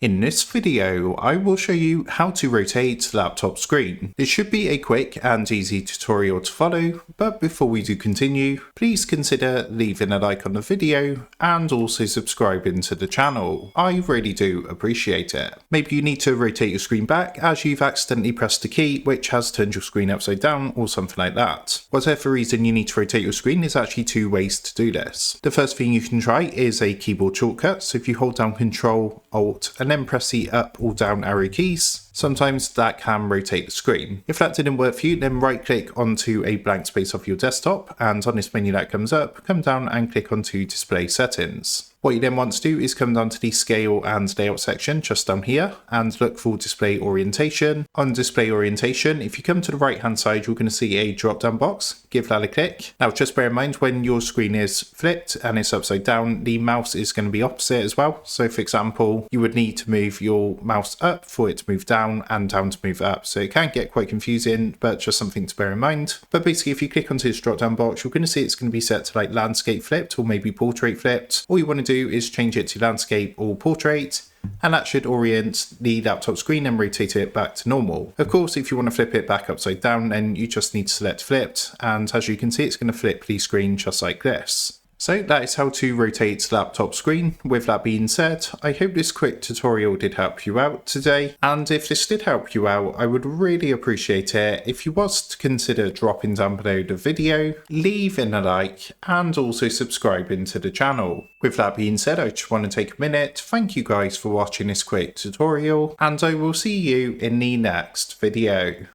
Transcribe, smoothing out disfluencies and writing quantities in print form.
In this video, I will show you how to rotate the laptop screen. This should be a quick and easy tutorial to follow, but before we do continue, please consider leaving a like on the video and also subscribing to the channel. I really do appreciate it. Maybe you need to rotate your screen back as you've accidentally pressed a key which has turned your screen upside down or something like that. Whatever reason you need to rotate your screen, there's actually two ways to do this. The first thing you can try is a keyboard shortcut, so if you hold down Ctrl Alt and then press the up or down arrow keys, sometimes that can rotate the screen. If that didn't work for you, then right click onto a blank space of your desktop, and on this menu that comes up, come down and click onto display settings. What you then want to do is come down to the scale and layout section just down here and look for display orientation. On display orientation, if you come to the right hand side, you're going to see a drop down box. Give that a click. Now just bear in mind when your screen is flipped and it's upside down, the mouse is going to be opposite as well. So for example, you would need to move your mouse up for it to move down and down to move up. So it can get quite confusing, but just something to bear in mind. But basically if you click onto this drop down box, you're going to see it's going to be set to like landscape flipped or maybe portrait flipped. All you want to do is change it to landscape or portrait, and that should orient the laptop screen and rotate it back to normal. Of course, if you want to flip it back upside down, then you just need to select flipped, and as you can see, it's going to flip the screen just like this. So that is how to rotate the laptop screen. With that being said, I hope this quick tutorial did help you out today, and if this did help you out, I would really appreciate it if you was to consider dropping down below the video, leaving a like, and also subscribing to the channel. With that being said, I just want to take a minute to thank you guys for watching this quick tutorial, and I will see you in the next video.